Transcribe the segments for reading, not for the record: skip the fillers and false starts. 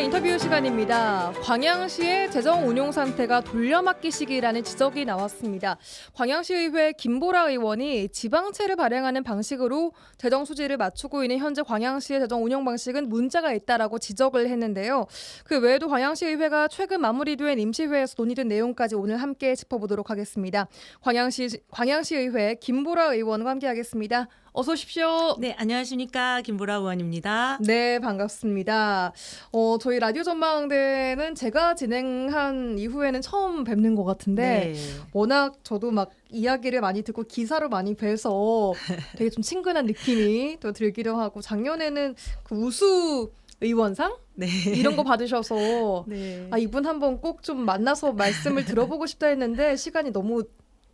인터뷰 시간입니다. 광양시의 재정 운용 상태가 돌려막기 시기라는 지적이 나왔습니다. 광양시의회 김보라 의원이 지방채를 발행하는 방식으로 재정 수지를 맞추고 있는 현재 광양시의 재정 운영 방식은 문제가 있다라고 지적을 했는데요. 그 외에도 광양시의회가 최근 마무리된 임시회에서 논의된 내용까지 오늘 함께 짚어보도록 하겠습니다. 광양시의회 김보라 의원과 함께하겠습니다. 어서 오십시오. 네, 안녕하십니까. 김보라 의원입니다. 네, 반갑습니다. 저희 라디오 전망대는 제가 진행한 이후에는 처음 뵙는 것 같은데 네. 워낙 저도 막 이야기를 많이 듣고 기사를 많이 뵈서 되게 좀 친근한 느낌이 또 들기도 하고 작년에는 그 우수 의원상? 네. 이런 거 받으셔서 네. 이분 한번 꼭 좀 만나서 말씀을 들어보고 싶다 했는데 시간이 너무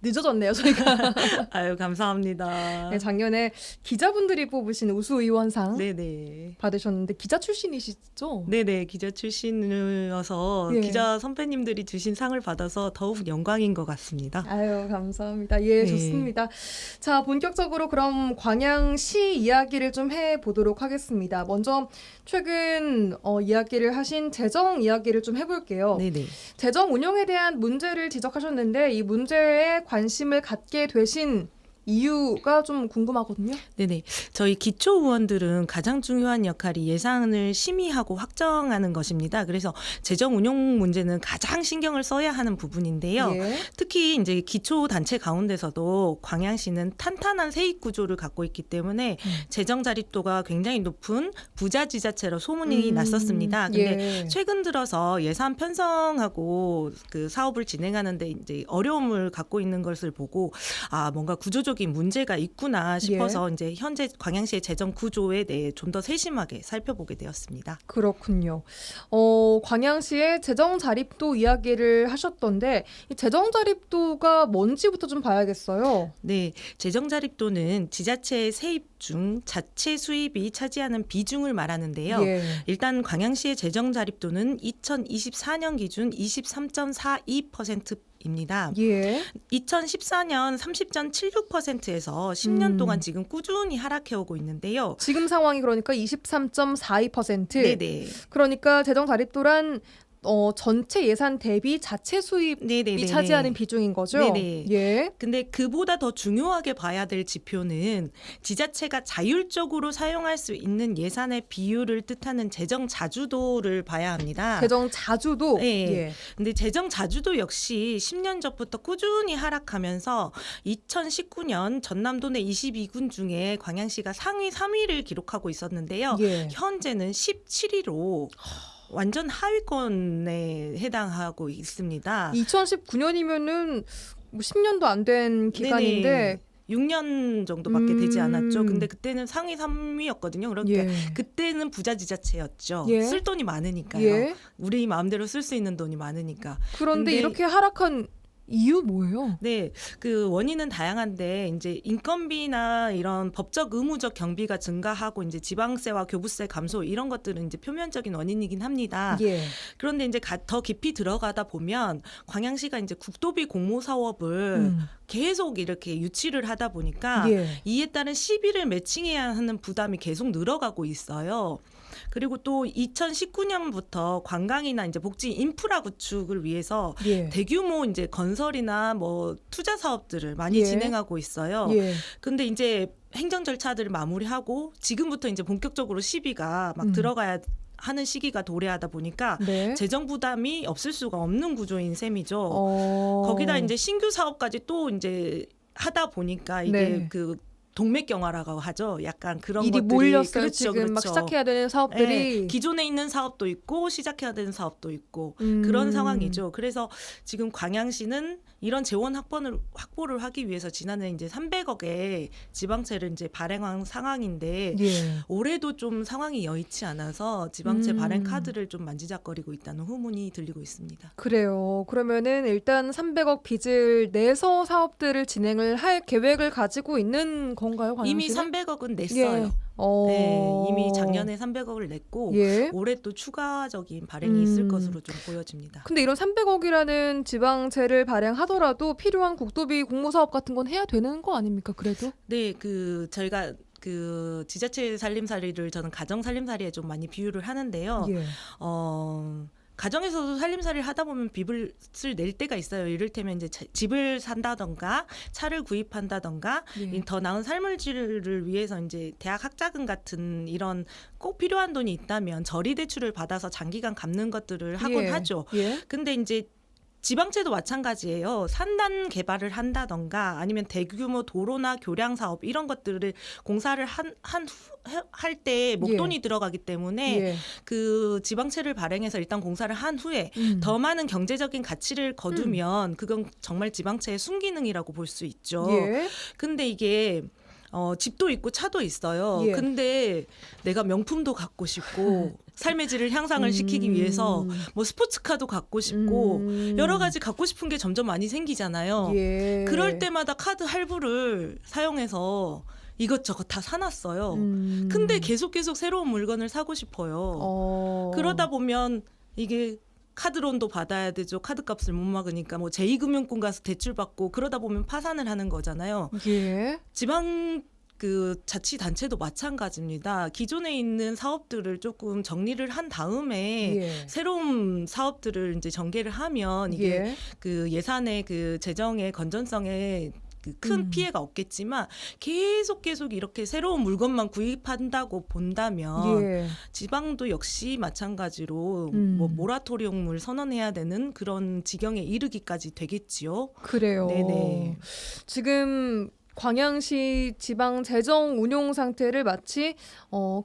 늦어졌네요, 저희가. 아유, 감사합니다. 네, 작년에 기자분들이 뽑으신 우수의원상 네네. 받으셨는데 기자 출신이시죠? 네네. 기자 출신이어서 예. 기자 선배님들이 주신 상을 받아서 더욱 영광인 것 같습니다. 아유, 감사합니다. 예, 네. 좋습니다. 자, 본격적으로 그럼 광양시 이야기를 좀 해보도록 하겠습니다. 먼저 최근 이야기를 하신 재정 이야기를 좀 해볼게요. 네네. 재정 운영에 대한 문제를 지적하셨는데 이 문제에 관심을 갖게 되신 이유가 좀 궁금하거든요. 네네. 저희 기초 의원들은 가장 중요한 역할이 예산을 심의하고 확정하는 것입니다. 그래서 재정 운용 문제는 가장 신경을 써야 하는 부분인데요. 예. 특히 이제 기초 단체 가운데서도 광양시는 탄탄한 세입 구조를 갖고 있기 때문에 재정 자립도가 굉장히 높은 부자지자체로 소문이 났었습니다. 근데 예. 최근 들어서 예산 편성하고 그 사업을 진행하는데 이제 어려움을 갖고 있는 것을 보고 뭔가 구조적인 문제가 있구나 싶어서 이제 현재 광양시의 재정 구조에 대해 좀 더 세심하게 살펴보게 되었습니다. 그렇군요. 광양시의 재정 자립도 이야기를 하셨던데 이 재정 자립도가 뭔지부터 좀 봐야겠어요. 네, 재정 자립도는 지자체의 세입 중 자체 수입이 차지하는 비중을 말하는데요. 예. 일단 광양시의 재정 자립도는 2024년 기준 23.42%입니다. 예. 2014년 30.76%에서 10년 동안 지금 꾸준히 하락해 오고 있는데요. 지금 상황이 그러니까 23.42%. 네네. 그러니까 재정 자립도란 전체 예산 대비 자체 수입이 네네네. 차지하는 비중인 거죠. 네네. 예. 근데 그보다 더 중요하게 봐야 될 지표는 지자체가 자율적으로 사용할 수 있는 예산의 비율을 뜻하는 재정 자주도를 봐야 합니다. 재정 자주도. 네. 예. 근데 재정 자주도 역시 10년 전부터 꾸준히 하락하면서 2019년 전남도 내 22군 중에 광양시가 상위 3위를 기록하고 있었는데요. 예. 현재는 17위로 완전 하위권에 해당하고 있습니다. 2019년이면은 뭐 10년도 안 된 기간인데 네네. 6년 정도밖에 되지 않았죠. 근데 그때는 상위 3위였거든요. 그러니까 예. 그때는 부자 지자체였죠. 예. 쓸 돈이 많으니까요. 예. 우리 마음대로 쓸 수 있는 돈이 많으니까. 그런데 근데 이렇게 하락한 이유 뭐예요? 네, 그 원인은 다양한데 이제 인건비나 이런 법적 의무적 경비가 증가하고 이제 지방세와 교부세 감소 이런 것들은 이제 표면적인 원인이긴 합니다. 예. 그런데 이제 더 깊이 들어가다 보면 광양시가 이제 국도비 공모 사업을 계속 이렇게 유치를 하다 보니까 예. 이에 따른 시비를 매칭해야 하는 부담이 계속 늘어가고 있어요. 그리고 또 2019년부터 관광이나 이제 복지 인프라 구축을 위해서 예. 대규모 이제 건설이나 뭐 투자 사업들을 많이 예. 진행하고 있어요. 예. 근데 이제 행정 절차들을 마무리하고 지금부터 이제 본격적으로 시비가 막 들어가야 하는 시기가 도래하다 보니까 네. 재정 부담이 없을 수가 없는 구조인 셈이죠. 거기다 이제 신규 사업까지 또 이제 하다 보니까 이게 네. 그 동맥경화라고 하죠. 약간 그런 일이 것들이 몰렸어요. 그렇죠, 지금 그렇죠. 막 시작해야 되는 사업들이. 네, 기존에 있는 사업도 있고 시작해야 되는 사업도 있고 그런 상황이죠. 그래서 지금 광양시는 이런 재원 확보를 하기 위해서 지난해 이제 300억의 지방채를 이제 발행한 상황인데 예. 올해도 좀 상황이 여의치 않아서 지방채 발행 카드를 좀 만지작거리고 있다는 후문이 들리고 있습니다. 그래요. 그러면은 일단 300억 빚을 내서 사업들을 진행을 할 계획을 가지고 있는 건가요, 광양시는? 이미 300억은 냈어요. 예. 네, 이미 작년에 300억을 냈고 예. 올해 또 추가적인 발행이 있을 것으로 좀 보여집니다. 근데 이런 300억이라는 지방채를 발행하더라도 필요한 국도비 공모사업 같은 건 해야 되는 거 아닙니까? 그래도? 네, 저희가 그 지자체 살림살이를 저는 가정 살림살이에 좀 많이 비유를 하는데요. 예. 가정에서도 살림살이를 하다 보면 빚을 낼 때가 있어요. 이를테면 이제 집을 산다던가 차를 구입한다던가 예. 더 나은 삶을 질을 위해서 이제 대학 학자금 같은 이런 꼭 필요한 돈이 있다면 저리 대출을 받아서 장기간 갚는 것들을 하곤 예. 하죠. 예. 근데 이제 지방채도 마찬가지예요. 산단 개발을 한다던가 아니면 대규모 도로나 교량 사업 이런 것들을 공사를 할 때 목돈이 들어가기 때문에 예. 그 지방채를 발행해서 일단 공사를 한 후에 더 많은 경제적인 가치를 거두면 그건 정말 지방채의 순기능이라고 볼 수 있죠. 예. 근데 이게 집도 있고 차도 있어요. 예. 근데 내가 명품도 갖고 싶고 삶의 질을 향상을 시키기 위해서 뭐 스포츠카도 갖고 싶고 여러 가지 갖고 싶은 게 점점 많이 생기잖아요. 예. 그럴 때마다 카드 할부를 사용해서 이것저것 다 사놨어요. 근데 계속 새로운 물건을 사고 싶어요. 그러다 보면 이게 카드론도 받아야 되죠. 카드값을 못 막으니까 뭐 제2금융권 가서 대출 받고 그러다 보면 파산을 하는 거잖아요. 예. 지방 그 자치단체도 마찬가지입니다. 기존에 있는 사업들을 조금 정리를 한 다음에 예. 새로운 사업들을 이제 전개를 하면 이게 예. 그 예산의 그 재정의 건전성에 그 큰 피해가 없겠지만 계속 이렇게 새로운 물건만 구입한다고 본다면 예. 지방도 역시 마찬가지로 뭐 모라토리움을 선언해야 되는 그런 지경에 이르기까지 되겠지요. 그래요. 네네. 지금 광양시 지방 재정 운용 상태를 마치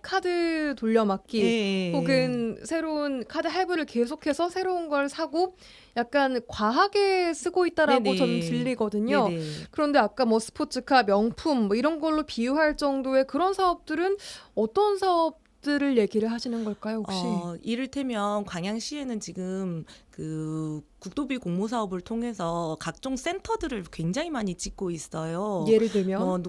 카드 돌려막기 예. 혹은 새로운 카드 할부를 계속해서 새로운 걸 사고 약간 과하게 쓰고 있다라고 네네. 저는 들리거든요. 네네. 그런데 아까 뭐 스포츠카, 명품 뭐 이런 걸로 비유할 정도의 그런 사업들은 어떤 사업들을 얘기를 하시는 걸까요, 혹시? 이를테면 광양시에는 지금 그 국도비 공모 사업을 통해서 각종 센터들을 굉장히 많이 짓고 있어요. 예를 들면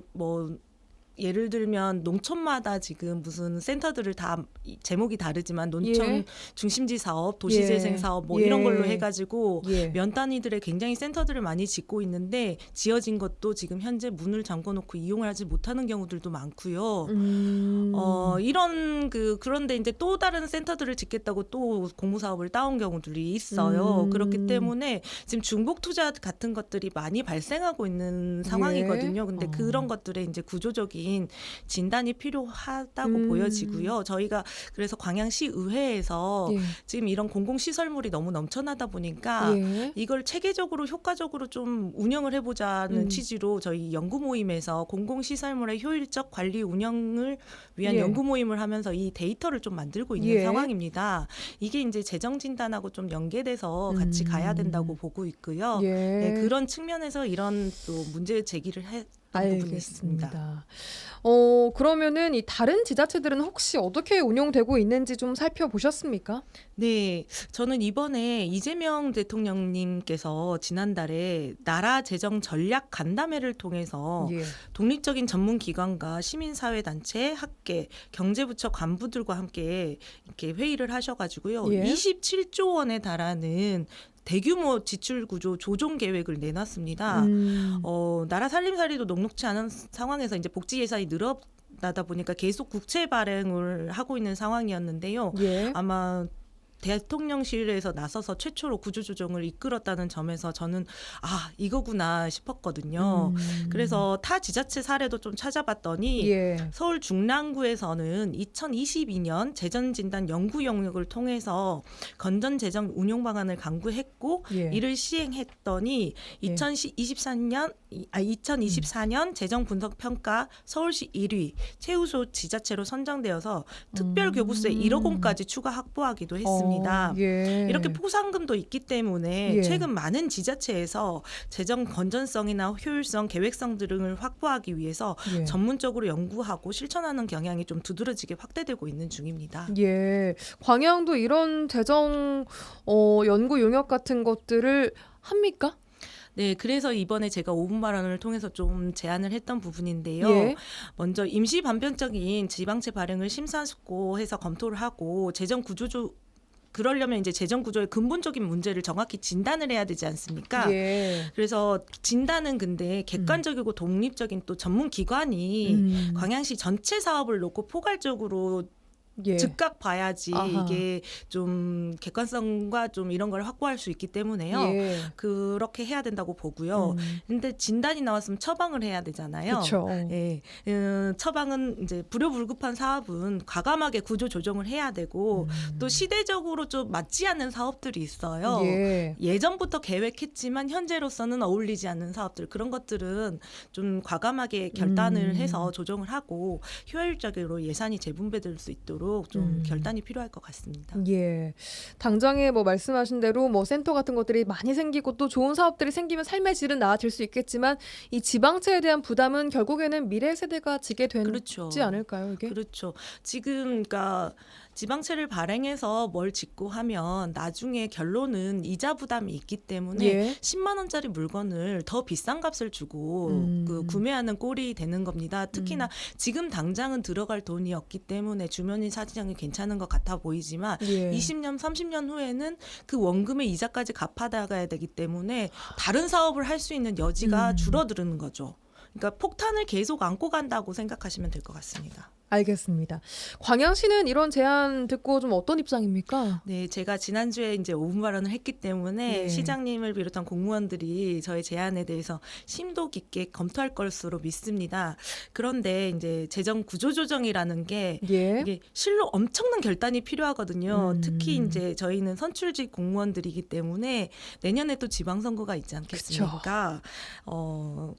예를 들면 농촌마다 지금 무슨 센터들을 다 제목이 다르지만 농촌 예. 중심지 사업, 도시재생 사업 뭐 이런 걸로 해가지고 예. 면 단위들의 굉장히 센터들을 많이 짓고 있는데 지어진 것도 지금 현재 문을 잠궈놓고 이용하지 못하는 경우들도 많고요. 이런 그런데 이제 또 다른 센터들을 짓겠다고 또 공모 사업을 따온 경우들이 있어요. 그렇기 때문에 지금 중복 투자 같은 것들이 많이 발생하고 있는 상황이거든요. 근데 그런 것들에 이제 구조적인 진단이 필요하다고 보여지고요. 저희가 그래서 광양시 의회에서 예. 지금 이런 공공시설물이 너무 넘쳐나다 보니까 예. 이걸 체계적으로 효과적으로 좀 운영을 해보자는 취지로 저희 연구 모임에서 공공시설물의 효율적 관리 운영을 위한 예. 연구 모임을 하면서 이 데이터를 좀 만들고 있는 예. 상황입니다. 이게 이제 재정 진단하고 좀 연계돼서 같이 가야 된다고 보고 있고요. 예. 네, 그런 측면에서 이런 또 문제 제기를 했던 부분이 있습니다. 알겠습니다. 그러면은 이 다른 지자체들은 혹시 어떻게 운영되고 있는지 좀 살펴보셨습니까? 네, 저는 이번에 이재명 대통령님께서 지난달에 나라 재정 전략 간담회를 통해서 예. 독립적인 전문기관과 시민사회단체, 학계, 경제부처 간부들과 함께 이렇게 회의를 하셔가지고요. 예. 27조 원에 달하는 대규모 지출 구조 조정 계획을 내놨습니다. 나라 살림살이도 녹록치 않은 상황에서 이제 복지 예산이 늘어나다 보니까 계속 국채 발행을 하고 있는 상황이었는데요. 예. 아마 대통령실에서 나서서 최초로 구조조정을 이끌었다는 점에서 저는 이거구나 싶었거든요. 그래서 타 지자체 사례도 좀 찾아봤더니 예. 서울 중랑구에서는 2022년 재정진단 연구 영역을 통해서 건전재정 운용 방안을 강구했고 예. 이를 시행했더니 2024년 재정분석평가 서울시 1위 최우수 지자체로 선정되어서 특별교부세 1억 원까지 추가 확보하기도 했습니다. 예. 이렇게 포상금도 있기 때문에 예. 최근 많은 지자체에서 재정 건전성이나 효율성, 계획성 등을 확보하기 위해서 예. 전문적으로 연구하고 실천하는 경향이 좀 두드러지게 확대되고 있는 중입니다. 예. 광양도 이런 재정 연구 용역 같은 것들을 합니까? 네, 그래서 이번에 제가 5분 발언을 통해서 좀 제안을 했던 부분인데요. 예. 먼저 임시 반편적인 지방채 발행을 심사숙고해서 검토를 하고 재정 그러려면 이제 재정 구조의 근본적인 문제를 정확히 진단을 해야 되지 않습니까? 예. 그래서 진단은 근데 객관적이고 독립적인 또 전문 기관이 광양시 전체 사업을 놓고 포괄적으로 예. 즉각 봐야지 아하. 이게 좀 객관성과 좀 이런 걸 확보할 수 있기 때문에요. 예. 그렇게 해야 된다고 보고요. 근데 진단이 나왔으면 처방을 해야 되잖아요. 그렇죠. 예, 처방은 이제 불효불급한 사업은 과감하게 구조 조정을 해야 되고 또 시대적으로 좀 맞지 않는 사업들이 있어요. 예. 예전부터 계획했지만 현재로서는 어울리지 않는 사업들 그런 것들은 좀 과감하게 결단을 해서 조정을 하고 효율적으로 예산이 재분배될 수 있도록 좀 결단이 필요할 것 같습니다. 예. 당장에 뭐 말씀하신 대로 뭐 센터 같은 것들이 많이 생기고 또 좋은 사업들이 생기면 삶의 질은 나아질 수 있겠지만 이 지방채에 대한 부담은 결국에는 미래 세대가 지게 되지 그렇죠. 않을까요, 이게? 그렇죠. 지금 그러니까 지방채를 발행해서 뭘 짓고 하면 나중에 결론은 이자 부담이 있기 때문에 예. 10만 원짜리 물건을 더 비싼 값을 주고 그 구매하는 꼴이 되는 겁니다. 특히나 지금 당장은 들어갈 돈이 없기 때문에 주변인 사정이 괜찮은 것 같아 보이지만 예. 20년, 30년 후에는 그 원금의 이자까지 갚아나가야 되기 때문에 다른 사업을 할 수 있는 여지가 줄어드는 거죠. 그러니까 폭탄을 계속 안고 간다고 생각하시면 될 것 같습니다. 알겠습니다. 광양시는 이런 제안 듣고 좀 어떤 입장입니까? 네, 제가 지난주에 이제 오분 발언을 했기 때문에 예. 시장님을 비롯한 공무원들이 저의 제안에 대해서 심도 깊게 검토할 것으로 믿습니다. 그런데 이제 재정 구조 조정이라는 게 예. 이게 실로 엄청난 결단이 필요하거든요. 특히 이제 저희는 선출직 공무원들이기 때문에 내년에 또 지방선거가 있지 않겠습니까?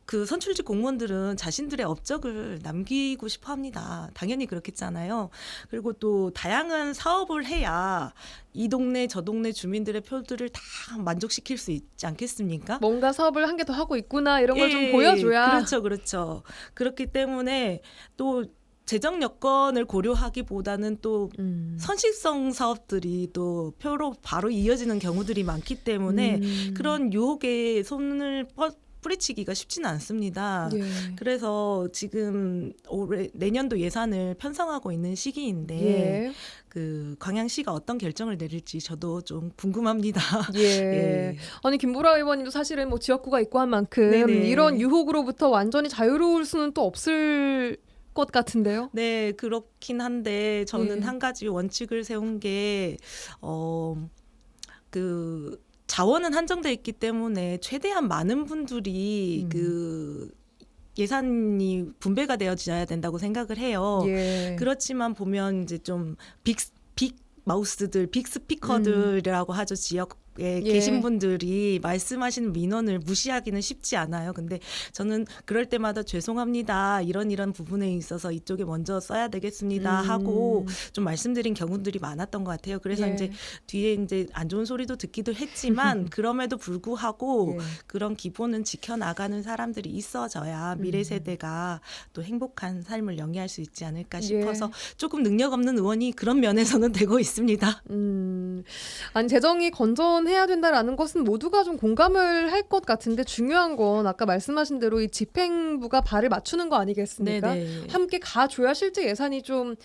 그 선출직 공무원들은 자신들의 업적을 남기고 싶어합니다. 당연히 그렇겠잖아요. 그리고 또 다양한 사업을 해야 이 동네 저 동네 주민들의 표들을 다 만족시킬 수 있지 않겠습니까? 뭔가 사업을 한 개 더 하고 있구나 이런 걸 좀 예, 보여줘야. 그렇죠, 그렇죠. 그렇기 때문에 또 재정 여건을 고려하기보다는 또 선식성 사업들이 또 표로 바로 이어지는 경우들이 많기 때문에 그런 유혹에 손을 뿌리치기가 쉽지는 않습니다. 예. 그래서 지금 올해 내년도 예산을 편성하고 있는 시기인데 예. 그 광양시가 어떤 결정을 내릴지 저도 좀 궁금합니다. 예. 예. 아니 김보라 의원님도 사실은 뭐 지역구가 있고 한 만큼 네네. 이런 유혹으로부터 완전히 자유로울 수는 또 없을 것 같은데요. 네, 그렇긴 한데 저는 예. 한 가지 원칙을 세운 게 그 자원은 한정돼 있기 때문에 최대한 많은 분들이 그 예산이 분배가 되어져야 된다고 생각을 해요. 예. 그렇지만 보면 이제 좀 빅 마우스들, 빅 스피커들이라고 하죠. 지역에 예. 계신 분들이 말씀하시는 민원을 무시하기는 쉽지 않아요. 근데 저는 그럴 때마다 죄송합니다. 이런 부분에 있어서 이쪽에 먼저 써야 되겠습니다 하고 좀 말씀드린 경우들이 많았던 것 같아요. 그래서 예. 이제 뒤에 이제 안 좋은 소리도 듣기도 했지만 그럼에도 불구하고 예. 그런 기본은 지켜나가는 사람들이 있어져야 미래 세대가 또 행복한 삶을 영위할 수 있지 않을까 싶어서 조금 능력 없는 의원이 그런 면에서는 되고 있습니다. 아니 재정이 건전해야 된다라는 것은 모두가 좀 공감을 할 것 같은데 중요한 건 아까 말씀하신 대로 이 집행부가 발을 맞추는 거 아니겠습니까? 네네. 함께 가줘야 실제 예산이 좀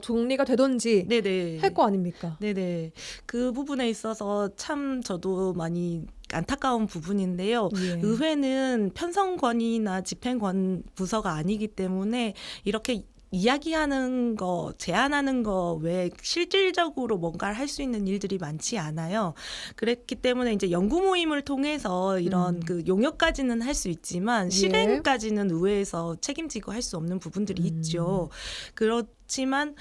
정리가 되던지 네네. 할 거 아닙니까? 네네. 그 부분에 있어서 참 저도 많이 안타까운 부분인데요. 예. 의회는 편성권이나 집행권 부서가 아니기 때문에 이렇게 이야기하는 거, 제안하는 거 외에 실질적으로 뭔가를 할 수 있는 일들이 많지 않아요. 그랬기 때문에 이제 연구 모임을 통해서 이런 그 용역까지는 할 수 있지만 실행까지는 의회에서 책임지고 할 수 없는 부분들이 있죠. 그렇지만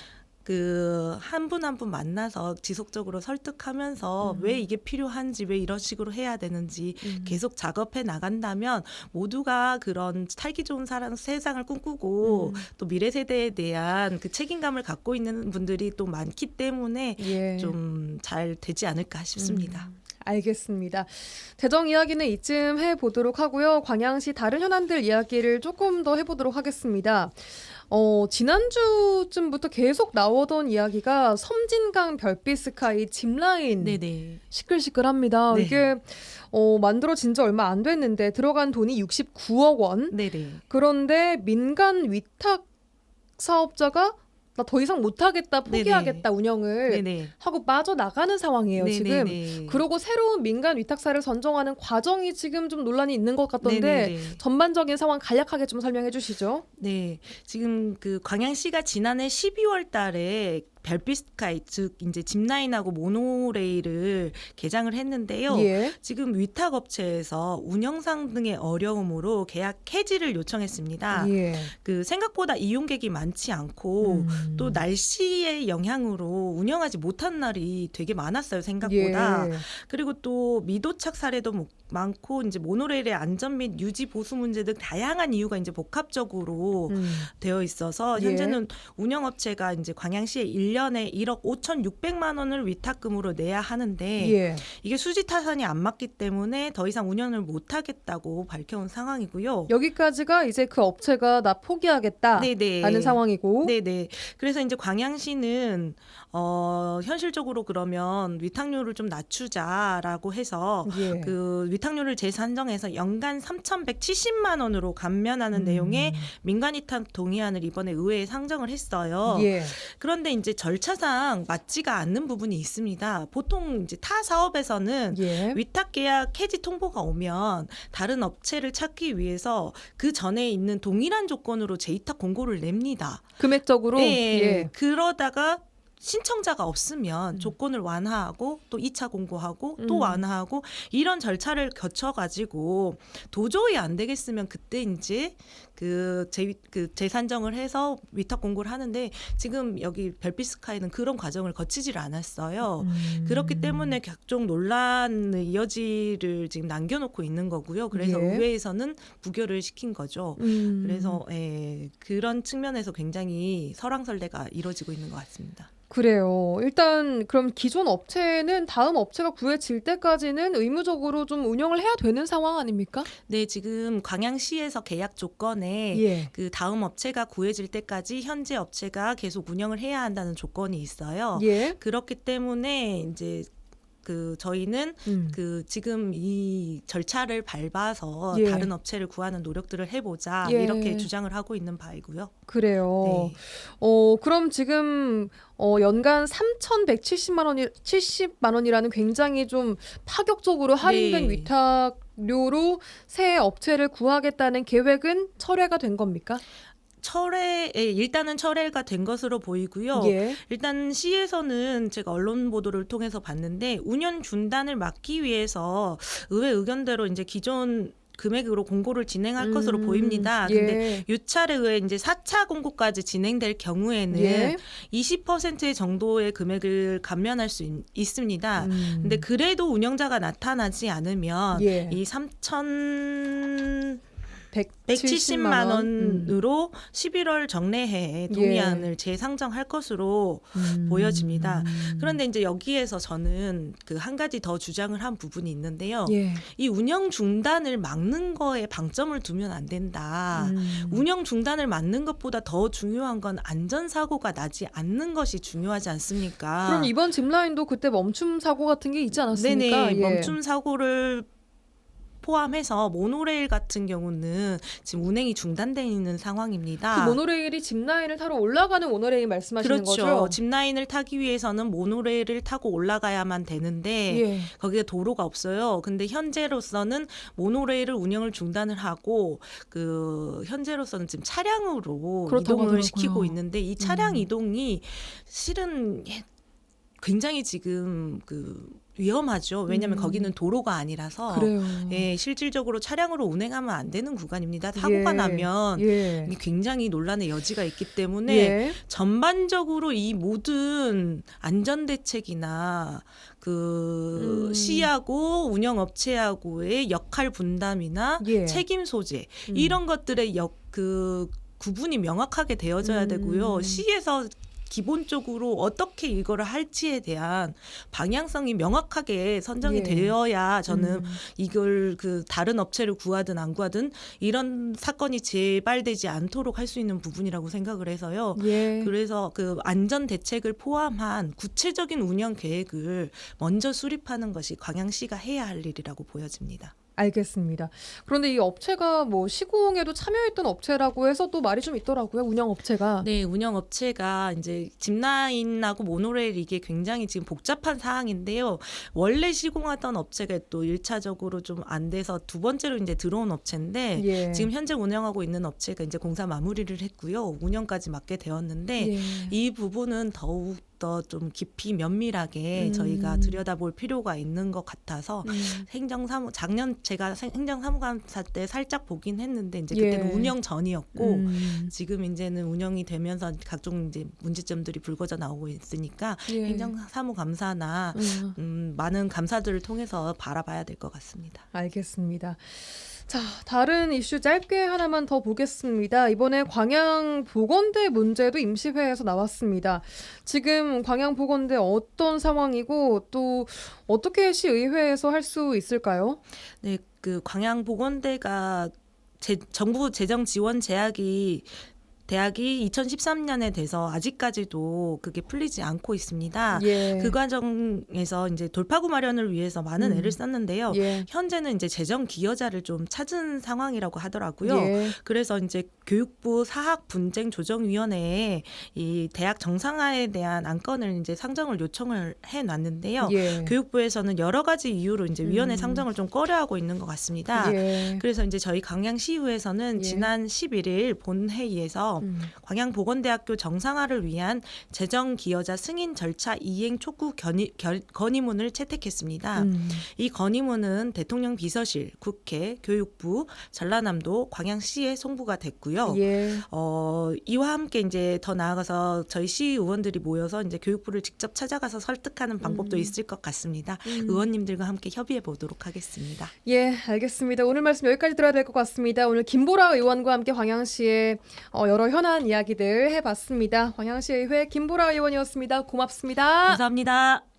그 한 분 한 분 만나서 지속적으로 설득하면서 왜 이게 필요한지 왜 이런 식으로 해야 되는지 계속 작업해 나간다면 모두가 그런 살기 좋은 세상을 꿈꾸고 또 미래 세대에 대한 그 책임감을 갖고 있는 분들이 또 많기 때문에 예. 좀 잘 되지 않을까 싶습니다. 알겠습니다. 재정 이야기는 이쯤 해보도록 하고요. 광양시 다른 현안들 이야기를 조금 더 해보도록 하겠습니다. 지난주쯤부터 계속 나오던 이야기가 섬진강 별빛 스카이 짚라인 네네. 시끌시끌합니다. 네. 이게 만들어진 지 얼마 안 됐는데 들어간 돈이 69억 원. 네네. 그런데 민간 위탁 사업자가 나 더 이상 못하겠다, 포기하겠다, 운영을 네네. 하고 빠져나가는 상황이에요, 지금. 네네네. 그러고 새로운 민간 위탁사를 선정하는 과정이 지금 좀 논란이 있는 것 같던데 네네네. 전반적인 상황 간략하게 좀 설명해 주시죠. 네, 지금 그 광양시가 지난해 12월 달에 별빛 스카이, 즉 이제 짚라인하고 모노레일을 개장을 했는데요. 예. 지금 위탁업체에서 운영상 등의 어려움으로 계약 해지를 요청했습니다. 예. 그 생각보다 이용객이 많지 않고 또 날씨의 영향으로 운영하지 못한 날이 되게 많았어요, 생각보다. 예. 그리고 또 미도착 사례도 많고 이제 모노레일의 안전 및 유지 보수 문제 등 다양한 이유가 이제 복합적으로 되어 있어서 예. 현재는 운영업체가 이제 광양시에 1년에 1억 5,600만 원을 위탁금으로 내야 하는데 예. 이게 수지 타산이 안 맞기 때문에 더 이상 운영을 못 하겠다고 밝혀온 상황이고요. 여기까지가 이제 그 업체가 나 포기하겠다라는 네네. 상황이고. 네네. 그래서 이제 광양시는 현실적으로 그러면 위탁료를 좀 낮추자라고 해서 예. 그 위탁료를 재산정해서 연간 3,170만 원으로 감면하는 내용의 민간 위탁 동의안을 이번에 의회에 상정을 했어요. 예. 그런데 이제 절차상 맞지가 않는 부분이 있습니다. 보통 이제 타 사업에서는 예. 위탁 계약 해지 통보가 오면 다른 업체를 찾기 위해서 그 전에 있는 동일한 조건으로 재위탁 공고를 냅니다. 금액적으로. 네, 예. 그러다가 신청자가 없으면 조건을 완화하고 또 2차 공고하고 또 완화하고 이런 절차를 거쳐가지고 도저히 안 되겠으면 그때 이제 그 재산정을 해서 위탁 공고를 하는데 지금 여기 별빛 스카이는 그런 과정을 거치질 않았어요. 그렇기 때문에 각종 논란의 여지를 지금 남겨놓고 있는 거고요. 그래서 예. 의회에서는 부결을 시킨 거죠. 그래서 그런 측면에서 굉장히 설왕설래가 이루어지고 있는 것 같습니다. 그래요. 일단 그럼 기존 업체는 다음 업체가 구해질 때까지는 의무적으로 좀 운영을 해야 되는 상황 아닙니까? 네, 지금 광양시에서 계약 조건에 예. 그 다음 업체가 구해질 때까지 현재 업체가 계속 운영을 해야 한다는 조건이 있어요. 예. 그렇기 때문에 이제 그 저희는 그 지금 이 절차를 밟아서 예. 다른 업체를 구하는 노력들을 해보자 예. 이렇게 주장을 하고 있는 바이고요. 그래요. 네. 그럼 지금 연간 3,170만 원이라는 굉장히 좀 파격적으로 할인된 네. 위탁료로 새 업체를 구하겠다는 계획은 철회가 된 겁니까? 일단은 철회가 된 것으로 보이고요. 예. 일단 시에서는 제가 언론 보도를 통해서 봤는데 운영 중단을 막기 위해서 의회 의견대로 이제 기존 금액으로 공고를 진행할 것으로 보입니다. 근데 예. 유찰에 의해 이제 4차 공고까지 진행될 경우에는 예. 20% 정도의 금액을 감면할 수 있습니다. 근데 그래도 운영자가 나타나지 않으면 예. 이 3,170만 170만 원으로 11월 정례회에 동의안을 재상정할 것으로 보여집니다. 그런데 이제 여기에서 저는 그 한 가지 더 주장을 한 부분이 있는데요. 예. 이 운영 중단을 막는 거에 방점을 두면 안 된다. 운영 중단을 막는 것보다 더 중요한 건 안전사고가 나지 않는 것이 중요하지 않습니까? 그럼 이번 짚라인도 그때 멈춤 사고 같은 게 있지 않았습니까? 네네. 예. 멈춤 사고를 포함해서 모노레일 같은 경우는 지금 운행이 중단되어 있는 상황입니다. 그 모노레일이 짚라인을 타러 올라가는 모노레일 말씀하시는 그렇죠. 거죠? 짚라인을 타기 위해서는 모노레일을 타고 올라가야만 되는데 예. 거기에 도로가 없어요. 근데 현재로서는 모노레일을 운영을 중단을 하고 그 현재로서는 지금 차량으로 그렇다고 이동을 하더라고요. 시키고 있는데 이 차량 이동이 실은 굉장히 지금 위험하죠. 왜냐하면 거기는 도로가 아니라서 그래요. 예, 실질적으로 차량으로 운행하면 안 되는 구간입니다. 사고가 예. 나면 예. 이게 굉장히 논란의 여지가 있기 때문에 예. 전반적으로 이 모든 안전 대책이나 시하고 운영업체하고의 역할 분담이나 예. 책임 소재 이런 것들의 구분이 명확하게 되어져야 되고요. 시에서 기본적으로 어떻게 이거를 할지에 대한 방향성이 명확하게 선정이 예. 되어야 저는 이걸 다른 업체를 구하든 안 구하든 이런 사건이 재발되지 않도록 할 수 있는 부분이라고 생각을 해서요. 예. 그래서 그 안전 대책을 포함한 구체적인 운영 계획을 먼저 수립하는 것이 광양시가 해야 할 일이라고 보여집니다. 알겠습니다. 그런데 이 업체가 뭐 시공에도 참여했던 업체라고 해서 또 말이 좀 있더라고요. 운영 업체가. 네, 운영 업체가 이제 짚라인하고 모노레일 이게 굉장히 지금 복잡한 사항인데요. 원래 시공하던 업체가 또 1차적으로 좀 안 돼서 두 번째로 이제 들어온 업체인데 예. 지금 현재 운영하고 있는 업체가 이제 공사 마무리를 했고요. 운영까지 맡게 되었는데 예. 이 부분은 더욱 더 좀 깊이 면밀하게 저희가 음. 들여다볼 필요가 있는 것 같아서 작년 제가 행정사무감사 때 살짝 보긴 했는데 이제 그때는 예. 운영 전이었고 음. 지금 이제는 운영이 되면서 각종 이제 문제점들이 불거져 나오고 있으니까 예. 행정사무감사나 많은 감사들을 통해서 바라봐야 될 것 같습니다. 알겠습니다. 자, 다른 이슈 짧게 하나만 더 보겠습니다. 이번에 광양보건대 문제도 임시회에서 나왔습니다. 지금 광양보건대 어떤 상황이고 또 어떻게 시의회에서 할 수 있을까요? 네, 그 광양보건대가 정부 재정 지원 대학이 2013년에 돼서 아직까지도 그게 풀리지 않고 있습니다. 예. 그 과정에서 이제 돌파구 마련을 위해서 많은 애를 썼는데요. 예. 현재는 이제 재정 기여자를 좀 찾은 상황이라고 하더라고요. 예. 그래서 이제 교육부 사학 분쟁 조정위원회에 이 대학 정상화에 대한 안건을 이제 상정을 요청을 해 놨는데요. 예. 교육부에서는 여러 가지 이유로 이제 위원회 상정을 좀 꺼려하고 있는 것 같습니다. 예. 그래서 이제 저희 광양시의회에서는 예. 지난 11일 본회의에서 광양보건대학교 정상화를 위한 재정 기여자 승인 절차 이행 촉구 건의문을 채택했습니다. 이 건의문은 대통령 비서실, 국회, 교육부, 전라남도, 광양시에 송부가 됐고요. 예. 이와 함께 이제 더 나아가서 저희 시의원들이 모여서 이제 교육부를 직접 찾아가서 설득하는 방법도 있을 것 같습니다. 의원님들과 함께 협의해 보도록 하겠습니다. 예, 알겠습니다. 오늘 말씀 여기까지 들어야 될 것 같습니다. 오늘 김보라 의원과 함께 광양시의 여러 현안 이야기들 해봤습니다. 광양시의회 김보라 의원이었습니다. 고맙습니다. 감사합니다.